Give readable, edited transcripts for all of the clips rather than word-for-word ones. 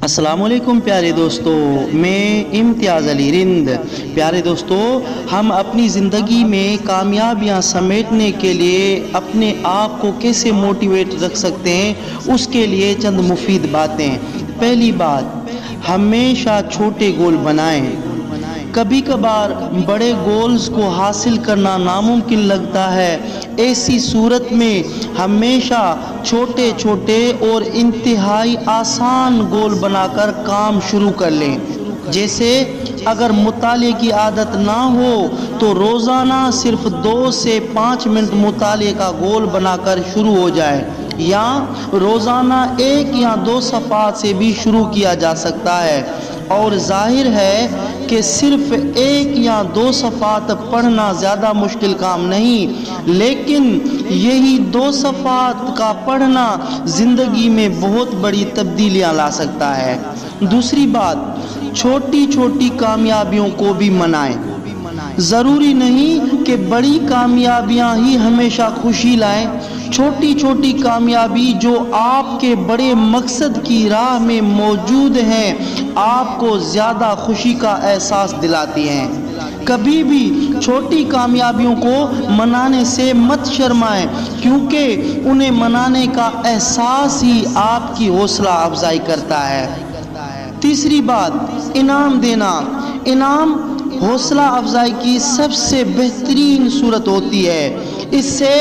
السلام علیکم پیارے دوستو، میں امتیاز علی رند۔ پیارے دوستو، ہم اپنی زندگی میں کامیابیاں سمیٹنے کے لیے اپنے آپ کو کیسے موٹیویٹ رکھ سکتے ہیں، اس کے لیے چند مفید باتیں۔ پہلی بات، ہمیشہ چھوٹے گول بنائیں۔ کبھی کبھار بڑے گولز کو حاصل کرنا ناممکن لگتا ہے، ایسی صورت میں ہمیشہ چھوٹے چھوٹے اور انتہائی آسان گول بنا کر کام شروع کر لیں۔ جیسے اگر مطالعے کی عادت نہ ہو تو روزانہ صرف 2 سے 5 منٹ مطالعے کا گول بنا کر شروع ہو جائے، یا روزانہ 1 یا 2 صفحات سے بھی شروع کیا جا سکتا ہے۔ اور ظاہر ہے کہ صرف 1 یا 2 صفحات پڑھنا زیادہ مشکل کام نہیں، لیکن یہی 2 صفحات کا پڑھنا زندگی میں بہت بڑی تبدیلیاں لا سکتا ہے۔ دوسری بات، چھوٹی چھوٹی کامیابیوں کو بھی منائیں۔ ضروری نہیں کہ بڑی کامیابیاں ہی ہمیشہ خوشی لائیں۔ چھوٹی چھوٹی کامیابی جو آپ کے بڑے مقصد کی راہ میں موجود ہیں، آپ کو زیادہ خوشی کا احساس دلاتی ہیں۔ کبھی بھی چھوٹی کامیابیوں کو منانے سے مت شرمائیں، کیونکہ انہیں منانے کا احساس ہی آپ کی حوصلہ افزائی کرتا ہے۔ تیسری بات، انعام دینا۔ انعام حوصلہ افزائی کی سب سے بہترین صورت ہوتی ہے۔ اس سے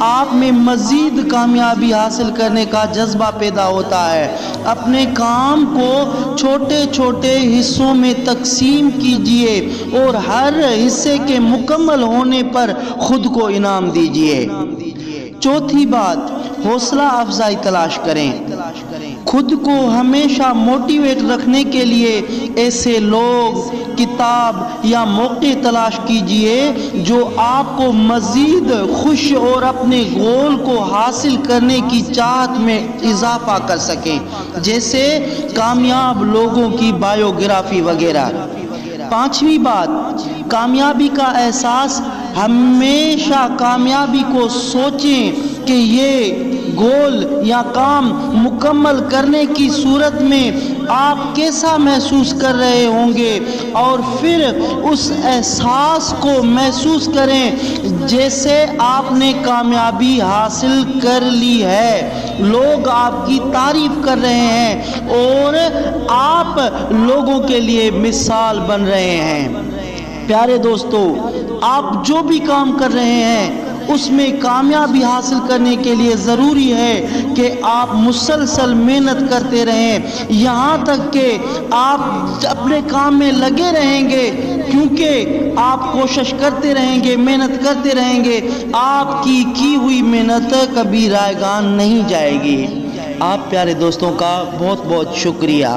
آپ میں مزید کامیابی حاصل کرنے کا جذبہ پیدا ہوتا ہے۔ اپنے کام کو چھوٹے چھوٹے حصوں میں تقسیم کیجیے اور ہر حصے کے مکمل ہونے پر خود کو انعام دیجیے۔ چوتھی بات، حوصلہ افزائی تلاش کریں۔ خود کو ہمیشہ موٹیویٹ رکھنے کے لیے ایسے لوگ، کتاب یا موقع تلاش کیجیے جو آپ کو مزید خوش اور اپنے گول کو حاصل کرنے کی چاہت میں اضافہ کر سکیں، جیسے کامیاب لوگوں کی بایوگرافی وغیرہ۔ پانچویں بات، کامیابی کا احساس۔ ہمیشہ کامیابی کو سوچیں کہ یہ گول یا کام مکمل کرنے کی صورت میں آپ کیسا محسوس کر رہے ہوں گے، اور پھر اس احساس کو محسوس کریں جیسے آپ نے کامیابی حاصل کر لی ہے، لوگ آپ کی تعریف کر رہے ہیں اور آپ لوگوں کے لیے مثال بن رہے ہیں۔ پیارے دوستو، آپ جو بھی کام کر رہے ہیں اس میں کامیابی حاصل کرنے کے لیے ضروری ہے کہ آپ مسلسل محنت کرتے رہیں، یہاں تک کہ آپ اپنے کام میں لگے رہیں گے، کیونکہ آپ کوشش کرتے رہیں گے، محنت کرتے رہیں گے، آپ کی ہوئی محنت کبھی رائے گان نہیں جائے گی۔ آپ پیارے دوستوں کا بہت بہت شکریہ۔